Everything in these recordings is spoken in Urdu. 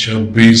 26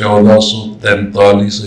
1443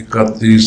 31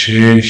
6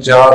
4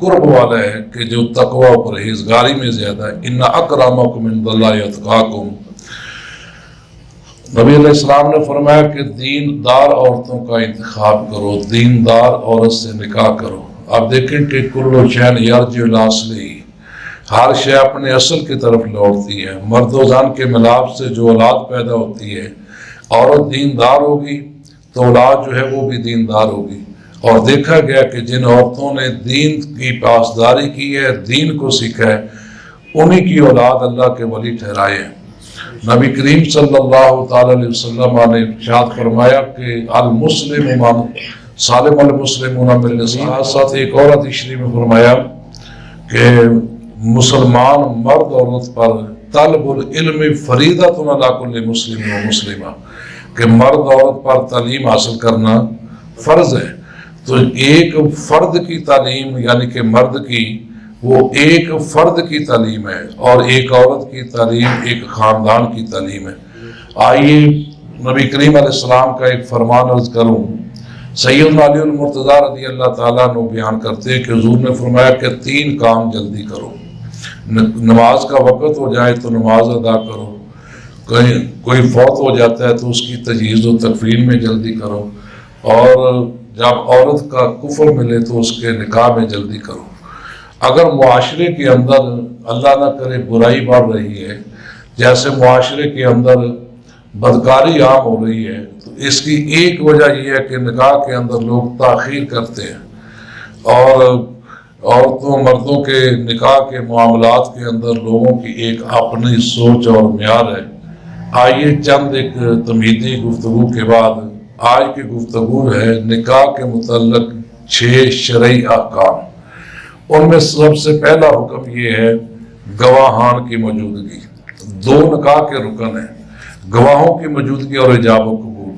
قرب والا ہے کہ جو تقوی و پرہیزگاری میں زیادہ ہے۔ ان اکرمکم عند اللہ اتقاکم۔ نبی علیہ السلام نے فرمایا کہ دیندار عورتوں کا انتخاب کرو، دیندار عورت سے نکاح کرو۔ آپ دیکھیں کہ کل شین یرجع الی اصلہ، ہر شے اپنے اصل کی طرف لوٹتی ہے۔ مرد و زن کے ملاپ سے جو اولاد پیدا ہوتی ہے، عورت دیندار ہوگی تو اولاد جو ہے وہ بھی دیندار ہوگی۔ اور دیکھا گیا کہ جن عورتوں نے دین کی پاسداری کی ہے، دین کو سیکھا ہے، انہی کی اولاد اللہ کے ولی ٹھہرائے ہیں۔ نبی کریم صلی اللہ تعالی علیہ وسلم نے ارشاد فرمایا کہ المسلم من سالم المسلمون من لسانہ۔ ساتھ ایک اور حدیث شریف میں فرمایا کہ مسلمان مرد عورت پر طلب العلم فریضۃ علی کل مسلم و مسلمہ، کہ مرد عورت پر تعلیم حاصل کرنا فرض ہے۔ تو ایک فرد کی تعلیم یعنی کہ مرد کی وہ ایک فرد کی تعلیم ہے، اور ایک عورت کی تعلیم ایک خاندان کی تعلیم ہے۔ آئیے نبی کریم علیہ السلام کا ایک فرمان عرض کروں۔ سیدنا علی المرتضیٰ رضی اللہ تعالیٰ عنہ بیان کرتے ہیں کہ حضور نے فرمایا کہ 3 کام جلدی کرو۔ نماز کا وقت ہو جائے تو نماز ادا کرو، کوئی فوت ہو جاتا ہے تو اس کی تجہیز و تکفین میں جلدی کرو، اور جب عورت کا کفر ملے تو اس کے نکاح میں جلدی کرو۔ اگر معاشرے کے اندر اللہ نہ کرے برائی بڑھ رہی ہے، جیسے معاشرے کے اندر بدکاری عام ہو رہی ہے، تو اس کی ایک وجہ یہ ہے کہ نکاح کے اندر لوگ تاخیر کرتے ہیں، اور عورتوں مردوں کے نکاح کے معاملات کے اندر لوگوں کی ایک اپنی سوچ اور معیار ہے۔ آئیے چند ایک تمہیدی گفتگو کے بعد آج کی گفتگو ہے نکاح کے متعلق 6 شرعی احکام۔ ان میں سب سے پہلا حکم یہ ہے گواہان کی موجودگی۔ 2 نکاح کے رکن ہیں، گواہوں کی موجودگی اور ایجاب و قبول،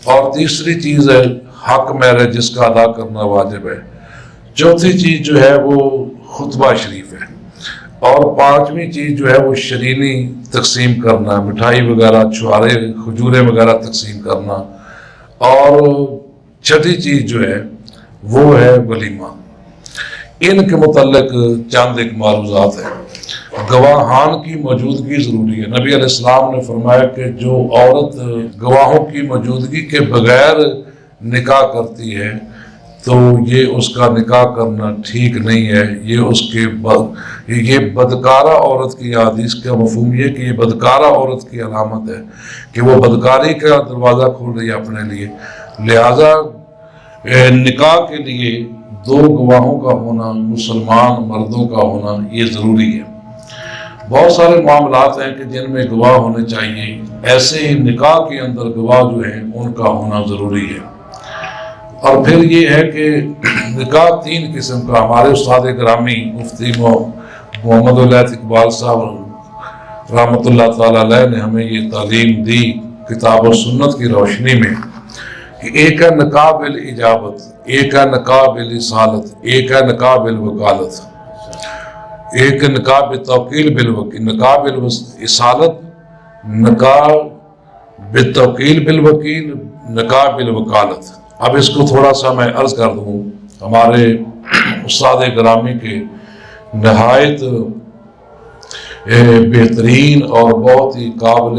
اور تیسری چیز ہے حق مہر جس کا ادا کرنا واجب ہے، چوتھی چیز جو ہے وہ خطبہ شریف ہے، اور 5ویں چیز جو ہے وہ شرینی تقسیم کرنا، مٹھائی وغیرہ چھوارے کھجورے وغیرہ تقسیم کرنا، اور 6ٹھی چیز جو ہے وہ ہے ولیمہ۔ ان کے متعلق چند ایک معروضات ہیں۔ گواہان کی موجودگی ضروری ہے۔ نبی علیہ السلام نے فرمایا کہ جو عورت گواہوں کی موجودگی کے بغیر نکاح کرتی ہے تو یہ اس کا نکاح کرنا ٹھیک نہیں ہے، یہ بدکارہ عورت کی حدیث کا مفہوم یہ کہ یہ بدکارہ عورت کی علامت ہے کہ وہ بدکاری کا دروازہ کھول رہی ہے اپنے لیے۔ لہذا نکاح کے لیے 2 گواہوں کا ہونا، مسلمان مردوں کا ہونا یہ ضروری ہے۔ بہت سارے معاملات ہیں کہ جن میں گواہ ہونے چاہیے، ایسے ہی نکاح کے اندر گواہ جو ہیں ان کا ہونا ضروری ہے۔ اور پھر یہ ہے کہ نکاح 3 قسم کا، ہمارے استاد گرامی مفتی محمد الہیت اقبال صاحب رحمۃ اللہ تعالیٰ علیہ نے ہمیں یہ تعلیم دی کتاب و سنت کی روشنی میں کہ ایک ہے نکاح بالاجابت، ایک ہے نکاح بالاصالت، ایک ہے نکاح بالوکالت، ایک نکاح بالتوکیل بالوکیل، نکاح بالاصالت، نکاح بالتوکیل بالوکیل، نکاح بالوکالت۔ اب اس کو تھوڑا سا میں عرض کر دوں۔ ہمارے استاد گرامی کے نہایت بہترین اور بہت ہی قابل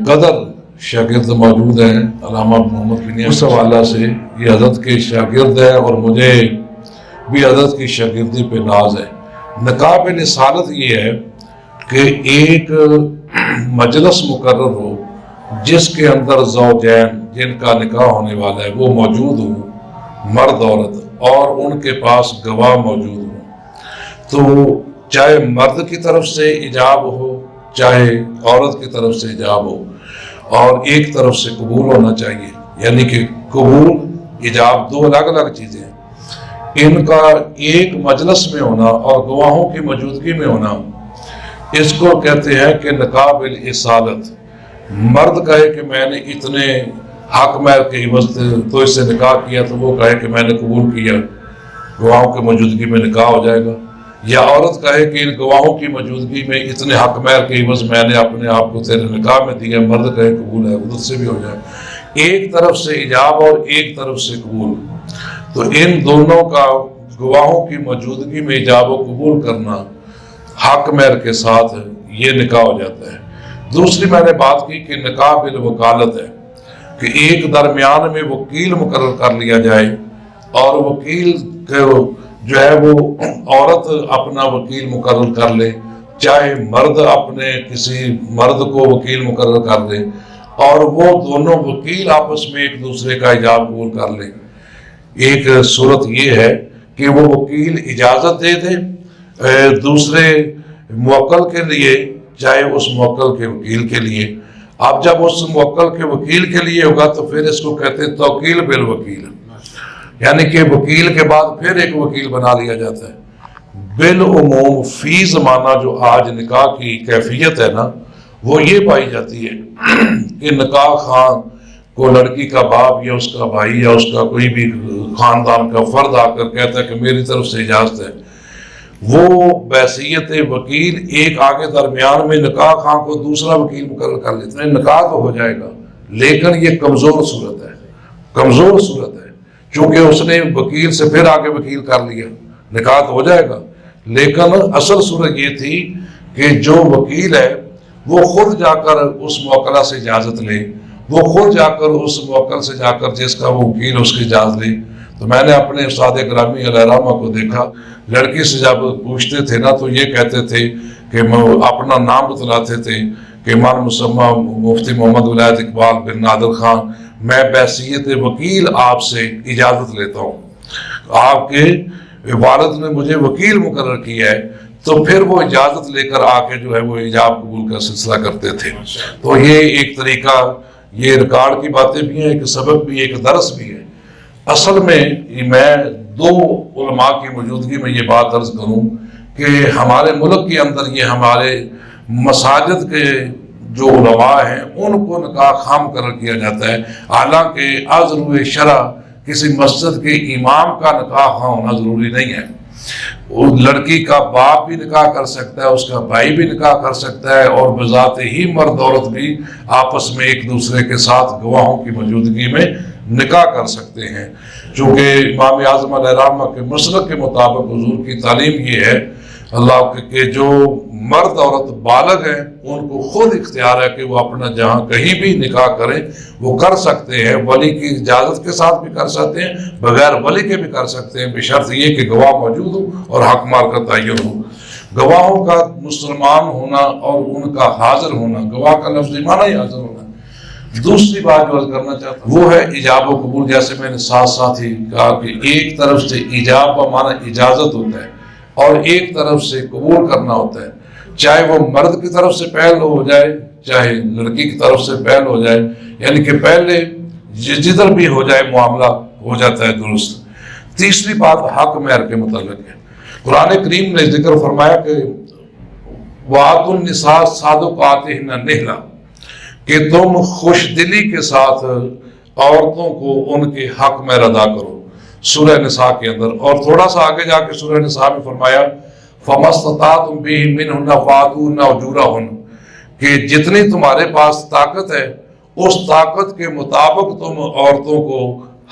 قدر شاگرد موجود ہیں، علامہ محمد بن اس حوالہ سے یہ حضرت کے شاگرد ہیں اور مجھے بھی حضرت کی شاگردی پہ ناز ہے۔ نکاح بالرسالت یہ ہے کہ ایک مجلس مقرر ہو جس کے اندر زوجین جن کا نکاح ہونے والا ہے وہ موجود ہوں، مرد عورت، اور ان کے پاس گواہ موجود ہوں، تو چاہے مرد کی طرف سے ایجاب ہو چاہے عورت کی طرف سے ایجاب ہو، اور ایک طرف سے قبول ہونا چاہیے، یعنی کہ قبول ایجاب 2 الگ الگ چیزیں ہیں۔ ان کا ایک مجلس میں ہونا اور گواہوں کی موجودگی میں ہونا، اس کو کہتے ہیں کہ نکاح بالاصالت۔ مرد کہے کہ میں نے اتنے حق مہر کے عوض تو اس سے نکاح کیا، تو وہ کہے کہ میں نے قبول کیا، گواہوں کی موجودگی میں نکاح ہو جائے گا، یا عورت کہے کہ ان گواہوں کی موجودگی میں اتنے حق مہر کے عوض میں نے اپنے آپ کو تیرے نکاح میں دیا، مرد کہے قبول ہے، ادھر سے بھی ہو جائے۔ ایک طرف سے ایجاب اور ایک طرف سے قبول، تو ان دونوں کا گواہوں کی موجودگی میں ایجاب و قبول کرنا حق مہر کے ساتھ یہ نکاح ہو جاتا ہے۔ دوسری میں نے بات کی کہ نکاح بالوکالت ہے، کہ ایک درمیان میں وکیل مقرر کر لیا جائے اور وکیل جو ہے وہ عورت اپنا وکیل مقرر کر لے، چاہے مرد اپنے کسی مرد کو وکیل مقرر کر لے، اور وہ دونوں وکیل آپس میں ایک دوسرے کا ایجاب قبول کر لیں۔ ایک صورت یہ ہے کہ وہ وکیل اجازت دے دے دوسرے موکل کے لیے، چاہے اس موکل کے وکیل کے لیے۔ اب جب اس موکل کے وکیل کے لیے ہوگا تو پھر اس کو کہتے ہیں توکیل بالوکیل، یعنی کہ وکیل کے بعد پھر ایک وکیل بنا لیا جاتا ہے۔ بالعموم فی زمانہ جو آج نکاح کی کیفیت ہے نا، وہ یہ پائی جاتی ہے کہ نکاح خان کو لڑکی کا باپ یا اس کا بھائی یا اس کا کوئی بھی خاندان کا فرد آ کر کہتا ہے کہ میری طرف سے اجازت ہے، وہ بحیثیت وکیل ایک آگے درمیان میں نکاح خان کو دوسرا وکیل مقرر کر لیتے ہیں۔ نکاح تو ہو جائے گا لیکن یہ کمزور صورت ہے، کمزور صورت ہے، چونکہ اس نے وکیل سے پھر آگے وکیل کر لیا، نکاح تو ہو جائے گا لیکن اصل صورت یہ تھی کہ جو وکیل ہے وہ خود جا کر اس موکلہ سے اجازت لے، وہ خود جا کر اس موکل سے جا کر جس کا وہ وکیل اس کی اجازت لے۔ تو میں نے اپنے استاد گرامی علیہ رحمہ کو دیکھا، لڑکی سے جب پوچھتے تھے نا تو یہ کہتے تھے کہ اپنا نام بتلاتے تھے کہ من مسمى مفتی محمد ولایت اقبال بن نادر خان، میں بحیثیت وکیل آپ سے اجازت لیتا ہوں، آپ کے والد نے مجھے وکیل مقرر کیا ہے، تو پھر وہ اجازت لے کر آ کے جو ہے وہ ایجاب قبول کا سلسلہ کرتے تھے۔ تو یہ ایک طریقہ، یہ ریکارڈ کی باتیں بھی ہیں، ایک سبق بھی، ایک درس بھی ہے۔ اصل میں دو علماء کی موجودگی میں یہ بات عرض کروں کہ ہمارے ملک کے اندر یہ ہمارے مساجد کے جو علماء ہیں ان کو نکاح خام مقرر کیا جاتا ہے، حالانکہ ازرو شرع کسی مسجد کے امام کا نکاح خام ہونا ضروری نہیں ہے۔ لڑکی کا باپ بھی نکاح کر سکتا ہے، اس کا بھائی بھی نکاح کر سکتا ہے، اور بذات ہی مرد عورت بھی آپس میں ایک دوسرے کے ساتھ گواہوں کی موجودگی میں نکاح کر سکتے ہیں۔ چونکہ امام اعظم علیہ رحمہ کے مسلک کے مطابق حضور کی تعلیم یہ ہے اللہ کہ جو مرد عورت بالغ ہیں ان کو خود اختیار ہے کہ وہ اپنا جہاں کہیں بھی نکاح کریں وہ کر سکتے ہیں، ولی کی اجازت کے ساتھ بھی کر سکتے ہیں، بغیر ولی کے بھی کر سکتے ہیں، بشرط یہ کہ گواہ موجود ہو اور حق مال کا تعین ہو۔ گواہوں کا مسلمان ہونا اور ان کا حاضر ہونا، گواہ کا لفظی معنی ہی حاضر ہونا۔ دوسری بات جو عرض کرنا چاہتا ہوں وہ ہے ایجاب و قبول، جیسے میں نے ساتھ ساتھ ہی کہا کہ ایک طرف سے ایجاب کا معنی اجازت ہوتا ہے اور ایک طرف سے قبول کرنا ہوتا ہے، چاہے وہ مرد کی طرف سے پہل ہو جائے چاہے لڑکی کی طرف سے پہل ہو جائے، یعنی کہ پہلے جدھر بھی ہو جائے معاملہ ہو جاتا ہے درست۔ تیسری بات حق مہر کے متعلق ہے۔ قرآن کریم نے ذکر فرمایا کہ وَآتُوا النِّسَاءَ صَدُقَاتِهِنَّ نِحْلًا، کہ تم خوش دلی کے ساتھ عورتوں کو ان کے حق مہر ادا کرو، سورہ نساء کے اندر۔ اور تھوڑا سا آگے جا کے سورہ نساء میں فرمایا فَمَا اسْتَطَعْتُمْ بِهِ مِنْهُنَّ فَآتُوهُنَّ أُجُورَهُنَّ، کہ جتنی تمہارے پاس طاقت ہے اس طاقت کے مطابق تم عورتوں کو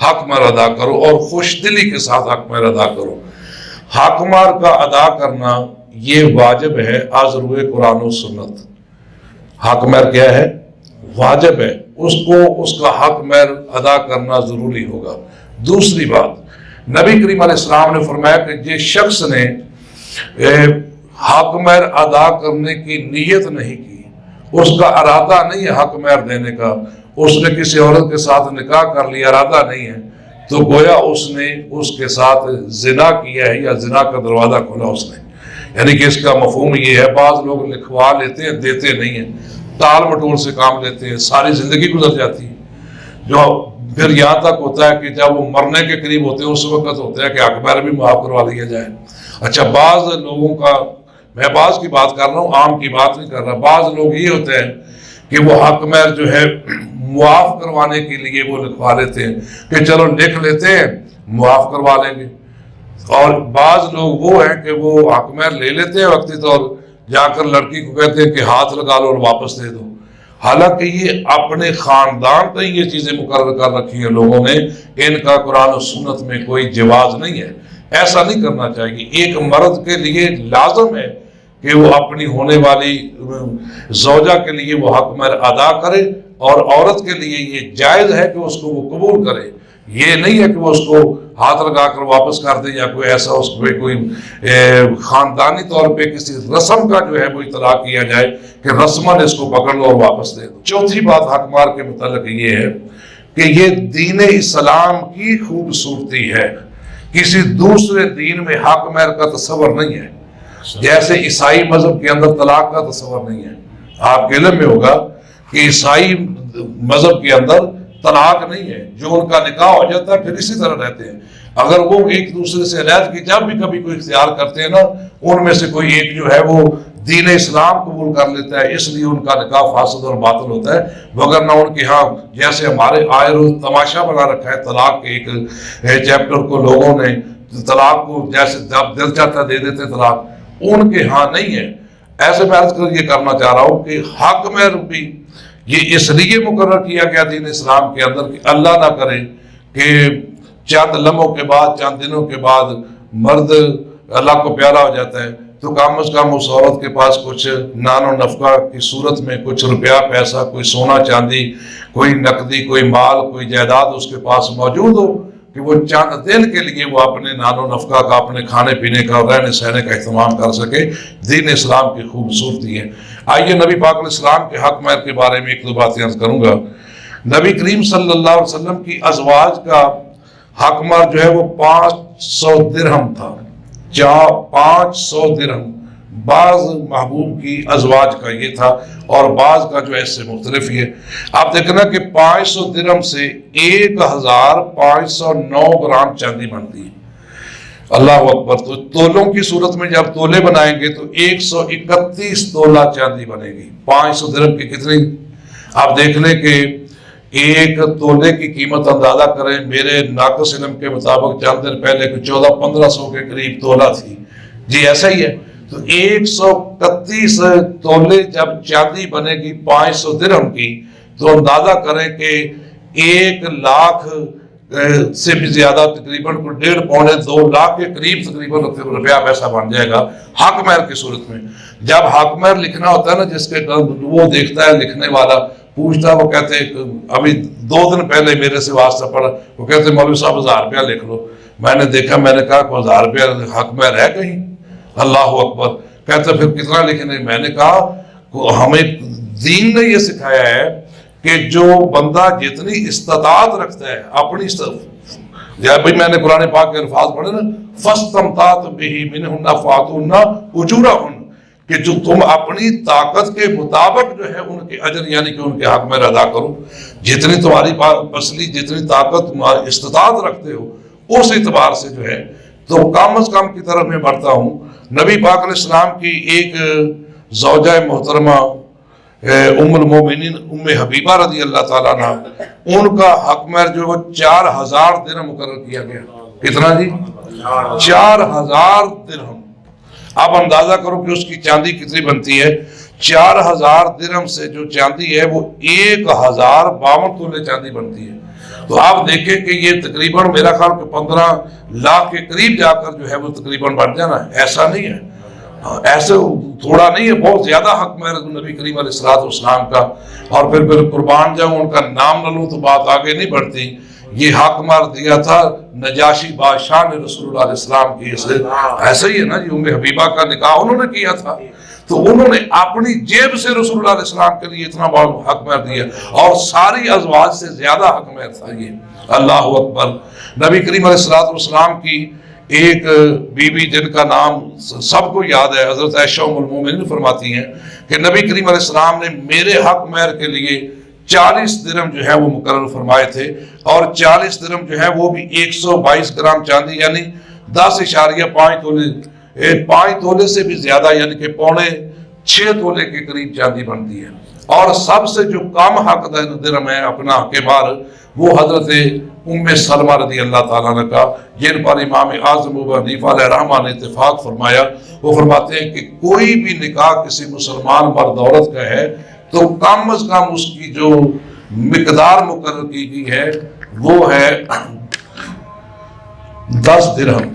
حق مہر ادا کرو اور خوش دلی کے ساتھ حق مہر ادا کرو۔ حق مہر کا ادا کرنا یہ واجب ہے ازروئے قرآن و سنت۔ حق مہر کیا ہے؟ واجب ہے، اس کو اس کا حق مہر ادا کرنا ضروری ہوگا۔ دوسری بات، نبی کریم علیہ السلام نے فرمایا کہ جس شخص نے حق مہر ادا کرنے کی نیت نہیں کی، اس کا ارادہ نہیں ہے حق مہر دینے کا، اس نے کسی عورت کے ساتھ نکاح کر لیا، ارادہ نہیں ہے، تو گویا اس نے اس کے ساتھ زنا کیا ہے یا زنا کا دروازہ کھولا اس نے۔ یعنی کہ اس کا مفہوم یہ ہے، بعض لوگ لکھوا لیتے ہیں دیتے نہیں ہیں، ٹال مٹول سے کام لیتے ہیں، ساری زندگی گزر جاتی ہے، جو پھر یہاں تک ہوتا ہے کہ جب وہ مرنے کے قریب ہوتے ہیں اس وقت ہوتا ہے کہ حق مہر بھی معاف کروا لیا جائے۔ اچھا، بعض لوگوں کا، میں بعض کی بات کر رہا ہوں، عام کی بات نہیں کر رہا، بعض لوگ یہ ہوتے ہیں کہ وہ حق مہر جو ہے معاف کروانے کے لیے وہ لکھوا لیتے ہیں کہ چلو لکھ لیتے ہیں معاف کروا لیں گے، اور بعض لوگ وہ ہیں کہ وہ حق مہر لے لیتے ہیں وقتی طور، جا کر لڑکی کو کہتے ہیں کہ ہاتھ لگا لو اور واپس دے دو، حالانکہ یہ اپنے خاندان تک یہ چیزیں مقرر کر رکھی ہیں لوگوں نے، ان کا قرآن و سنت میں کوئی جواز نہیں ہے ایسا نہیں کرنا چاہیے. ایک مرد کے لیے لازم ہے کہ وہ اپنی ہونے والی زوجہ کے لیے وہ حق مہر ادا کرے، اور عورت کے لیے یہ جائز ہے کہ اس کو وہ قبول کرے. یہ نہیں ہے کہ وہ اس کو ہاتھ لگا کر واپس کر دے، یا کوئی ایسا اس پہ کوئی خاندانی طور پہ کسی رسم کا جو ہے وہ اطلاع کیا جائے کہ رسماً اس کو پکڑ لو اور واپس دے دو. چوتھی بات حق مہر کے متعلق یہ ہے کہ یہ دین اسلام کی خوبصورتی ہے. کسی دوسرے دین میں حق مہر کا تصور نہیں ہے. جیسے عیسائی مذہب کے اندر طلاق کا تصور نہیں ہے. آپ کے علم میں ہوگا کہ عیسائی مذہب کے اندر طلاق نہیں ہے. جو ان کا نکاح ہو جاتا ہے پھر اسی طرح رہتے ہیں. اگر وہ ایک دوسرے سے علیحدگی جب بھی کبھی کوئی اختیار کرتے ہیں نا، ان میں سے کوئی ایک جو ہے وہ دین اسلام قبول کر لیتا ہے، اس لیے ان کا نکاح فاسد اور باطل ہوتا ہے. وگرنہ ان کے ہاں جیسے ہمارے آئے روز تماشا بنا رکھا ہے طلاق کے ایک چیپٹر کو، لوگوں نے طلاق کو جیسے جب دل چاہتا دے دیتے طلاق، ان کے ہاں نہیں ہے. ایسے میں عرض کر یہ کرنا چاہ رہا ہوں کہ حق مہر بھی یہ اس لیے مقرر کیا گیا دین اسلام کے اندر کہ اللہ نہ کرے کہ چند لمحوں کے بعد، چند دنوں کے بعد مرد اللہ کو پیارا ہو جاتا ہے تو کم از کم اس عورت کے پاس کچھ نان و نفقہ کی صورت میں کچھ روپیہ پیسہ، کوئی سونا چاندی، کوئی نقدی، کوئی مال، کوئی جائیداد اس کے پاس موجود ہو کہ وہ چند دن کے لیے وہ اپنے نان و نفقہ کا، اپنے کھانے پینے کا اور رہنے سہنے کا اہتمام کر سکے. دین اسلام کی خوبصورتی ہے. آئیے نبی پاک علیہ السلام کے حق مہر کے بارے میں ایک دو باتیں عرض کروں گا. نبی کریم صلی اللہ علیہ وسلم کی ازواج کا حق مہر جو ہے وہ 500 درہم تھا. 500 درہم. بعض محبوب کی ازواج کا یہ تھا اور بعض کا جو ہے اس سے مختلف ہی ہے. آپ دیکھنا کہ 500 درہم سے 1509 گرام چاندی بنتی ہے. اللہ اکبر. تو تولوں کی صورت میں جب تولے بنائیں گے تو 131 تولہ چاندی بنے گی. 500 درہم کی کتنی؟ آپ دیکھ لیں کہ ایک تولے کی قیمت اندازہ کریں. میرے ناقص علم کے مطابق چند دن پہلے 1400-1500 کے قریب تولہ تھی. جی ایسا ہی ہے. تو 131 تولے جب چاندی بنے گی 500 درہم کی، تو اندازہ کریں کہ 1 لاکھ سے بھی زیادہ، تقریباً 1.5-2 لاکھ کے قریب تقریباً روپیہ پیسہ بن جائے گا حق مہر کی صورت میں. جب حق مہر لکھنا ہوتا ہے نا، جس کے وہ دیکھتا ہے لکھنے والا، پوچھتا ہے، وہ کہتے ہیں ابھی 2 دن پہلے میرے سے واسطہ پڑا، وہ کہتے ہیں مولوی صاحب 1000 روپیہ لکھ لو. میں نے دیکھا، میں نے کہا 1000 روپیہ حق مہر ہے کہیں؟ اللہ اکبر. کہتے پھر کتنا لکھنے؟ میں نے کہا ہمیں دین نے یہ سکھایا ہے کہ جو بندہ جتنی استطاعت رکھتا ہے اپنی بھائی میں نے قرآن پاک کے الفاظ پڑھے نا، فَاسْتَمْتَعْتُ بِهِ مِنْهُنَّ فَآتُوهُنَّ أُجُورَهُنَّ، کہ جو تم اپنی طاقت کے مطابق جو ہے ان کے اجر یعنی کہ ان کے حق مہر ادا کرو. جتنی تمہاری اصلی جتنی طاقت استطاعت رکھتے ہو اس اعتبار سے جو ہے تو کم از کم کی طرف میں بڑھتا ہوں. نبی پاک علیہ السلام کی ایک زوجہ محترمہ ام المومنین ام حبیبہ رضی اللہ تعالیٰ عنہ، ان کا حق مہر جو وہ 4000 درہم مقرر کیا گیا. کتنا جی؟ 4000 درہم. اب اندازہ کرو کہ اس کی چاندی کتنی بنتی ہے. 4000 درہم سے جو چاندی ہے وہ 1052 تولے چاندی بنتی ہے. تو آپ دیکھیں کہ یہ تقریباً میرا خیال کہ 15 لاکھ کے قریب جا کر جو ہے وہ تقریباً بڑھ جانا ہے. ایسا نہیں ہے، ایسے تھوڑا نہیں ہے، بہت زیادہ حق مہر نبی کریم علیہ السلام کا. اور پھر قربان جاؤں ان کا نام نہ لوں تو بات آگے نہیں بڑھتی. یہ حق مہر دیا تھا نجاشی بادشاہ نے رسول اللہ علیہ السلام کی. ایسا ہی ہے نا جی، ام حبیبہ کا نکاح انہوں نے کیا تھا تو انہوں نے اپنی جیب سے رسول اللہ علیہ السلام کے لیے اتنا بڑا حق مہر دیا، اور ساری ازواج سے زیادہ حق مہر تھا یہ. اللہ اکبر. نبی کریم علیہ السلام کی ایک بیوی جن کا نام سب کو یاد ہے، حضرت عائشہ ام المومنین فرماتی ہیں کہ نبی کریم علیہ السلام نے میرے حق مہر کے لیے 40 درہم جو ہے وہ مقرر فرمائے تھے، اور 40 درہم جو ہے وہ بھی 122 گرام چاندی یعنی 10.5 تولے، 5 تولے سے بھی زیادہ یعنی کہ 6.25 تولے کے قریب چاندی بنتی ہے. اور سب سے جو کم حق درہم ہے اپنا حق مہر وہ حضرت ام سلمہ رضی اللہ تعالیٰ عنہ کا، جن پر امام اعظم ابو حنیفہ علیہ رحمہ نے اتفاق فرمایا. وہ فرماتے ہیں کہ کوئی بھی نکاح کسی مسلمان مرد عورت کا ہے تو کم از کم اس کی جو مقدار مقرر کی گئی ہے وہ ہے 10 درہم.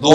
2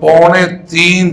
3.25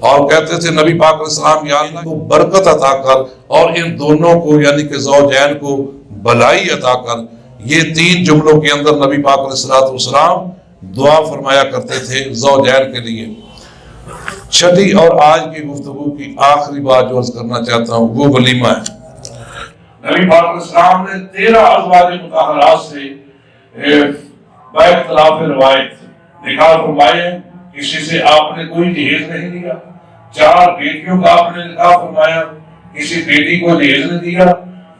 اور کہتے تھے نبی پاک علیہ السلام یا اللہ کو برکت عطا کر اور ان دونوں کو یعنی کہ زوجین کو بھلائی عطا کر. یہ 3 جملوں کے اندر نبی پاک علیہ السلام دعا فرمایا کرتے تھے زوجین کے لیے. چھٹی اور آج کی گفتگو کی آخری بات جو عرض کرنا چاہتا ہوں وہ ولیمہ ہے. نبی پاک علیہ السلام نے 13 ازواج مطہرات سے باختلاف روایت نکاح فرمائے ہیں. کسی سے آپ نے کوئی جہیز نہیں دیا. 4 بیٹیوں کا آپ نے نکاح فرمایا, کسی بیٹی کو جہیز نہیں دیا.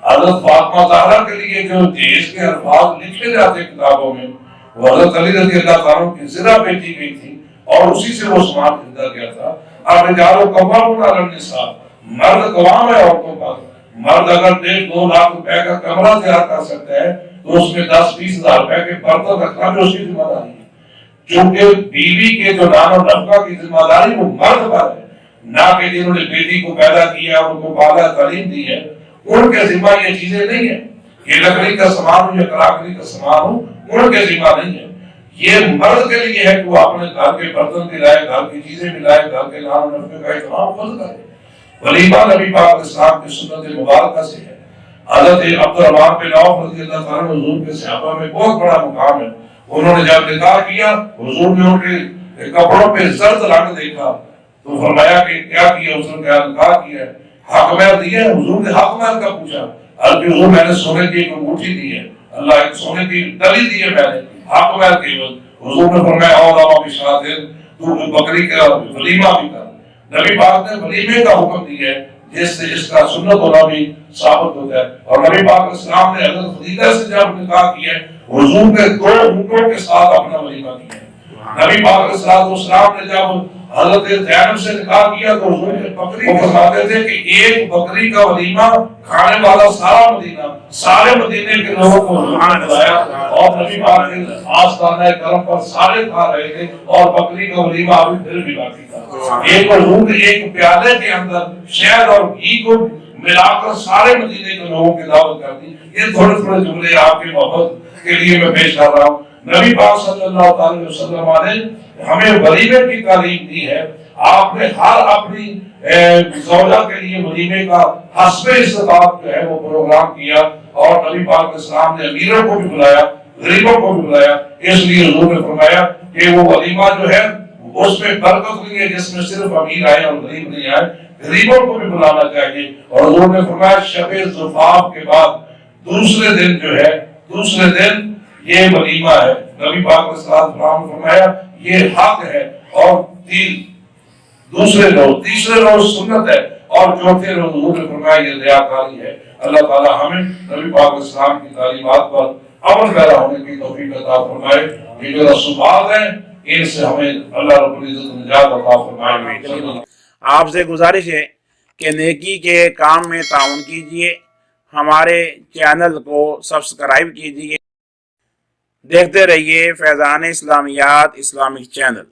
حضرت فاطمہ زہرا کے لیے جو جہیز کے الفاظ لکھے جاتے کتابوں میں وہ حضرت علی رضی اللہ تعالیٰ کی زرہ بیٹی گئی تھی اور اسی سے وہ سامان خریدا گیا تھا. الرجال قوامون علی النساء, مرد قوام ہے عورتوں پر. مرد اگر 1.5-2 لاکھ روپے کا کمرہ تیار کر سکتا ہے تو اس میں 10-20 ہزار روپے کے برتن رکھنا بھی اس کی ذمہ داری ہے. چونکہ بیوی کے جو نان و نفقہ کی ذمہ داری وہ مرد پر ہے, نہ کہ جنہوں نے بیٹی کو پیدا کیا اور ان کو بالا تعلیم دی ہے ان کے ذمہ یہ چیزیں نہیں ہیں. یہ لکڑی کا سامان ہو یا کراکری کا سامان ہو ان کے ذمہ نہیں ہے. یہ مرد کے لیے ہے کہ وہ اپنے گھر کے برتن بھی لائے, گھر کی چیزیں بھی لائے, گھر کے نان و نفقے کا اہتمام خود کرے. ولیمہ نبی پاک علیہ السلام کی سنت مبارکہ سے ہے. حضرت عبدالرحمن بن عوف رضی اللہ تعالیٰ حضور کے صحابہ میں بہت بڑا مقام ہے. انہوں نے جب نکاح کیا حضور نے ان کے کپڑوں پہ زرد رنگ دیکھا تو فرمایا کہ کیا کیا؟ اس نے کہا نکاح کیا ہے. حق مہر دیا ہے؟ حضور نے حق مہر کا پوچھا. عرض حضور میں نے سونے کی ایک انگوٹھی دی ہے, اللہ ایک سونے کی ڈلی دی ہے, میں نے حق مہر کی. حضور نے فرمایا اور آپ کی شہادت تو بکری کا ولیمہ بھی کر. نبی پاک نے ولیمے کا حکم دیا ہے جس سے اس کا سنت ہونا بھی ثابت ہوتا ہے. اور نبی پاک علیہ السلام نے حضرت خدیجہ سے جب نکاح کیا ہے حضور نے 2 اونٹوں کے ساتھ اپنا ولیمہ کیا ہے. نبی پاک علیہ السلام نے جب حضرت زینب سے نکاح کیا تو حضور نے بکری کو فرماتے تھے کہ ایک بکری کا ولیمہ کھانے والا سارا مدینہ, سارے مدینے کے لوگوں کو حضور نے بلایا اور نبی پاک کے آستانہ کرم پر سارے کھا رہے تھے اور بکری کا ولیمہ ابھی پھر بھی باقی تھا. ایک حضور نے ایک پیالے کے اندر شہد اور گھی کو ملا کر سارے مدینے کے لوگوں کی دعوت کر دی. یہ تھوڑے تھوڑے جملے آپ کی محبت کے لیے میں پیش کر رہا ہوں. نبی پاک صلی اللہ علیہ وسلم نے ہمیں ولیمے کی تعلیم دی ہے. آپ نے ہر اپنی زوجہ کے لیے ولیمے کا حسب استطاعت جو ہے وہ پروگرام کیا اور نبی پاک علیہ السلام نے امیروں کو بھی بلایا, غریبوں کو بھی بلایا. اس لیے حضور نے فرمایا کہ وہ ولیمہ جو ہے اس میں برکت نہیں ہے جس میں صرف امیر آئے اور غریب نہیں آئے, غریبوں کو بھی بلانا چاہیے. اور حضور نے فرمایا شب زفاف کے بعد دوسرے دن جو ہے دوسرے دن یہ ولیمہ ہے. نبی پاک علیہ السلام نے فرمایا یہ حق ہے. اور دوسرے روز تیسرے روز سنت ہے اور چوتھے روز حضور نے فرمایا یہ ریاکاری ہے. اللہ تعالی ہمیں نبی پاک علیہ السلام کی تعلیمات پر عمل پیرا ہونے کی توفیق عطا فرمائے. یہ جو رسومات ہیں ان سے ہمیں اللہ رب العزت نجات عطا فرمائے. آپ سے گزارش ہے کہ نیکی کے کام میں تعاون کیجیے, ہمارے چینل کو سبسکرائب کیجیے, دیکھتے رہیے فیضان اسلامیات اسلامک چینل.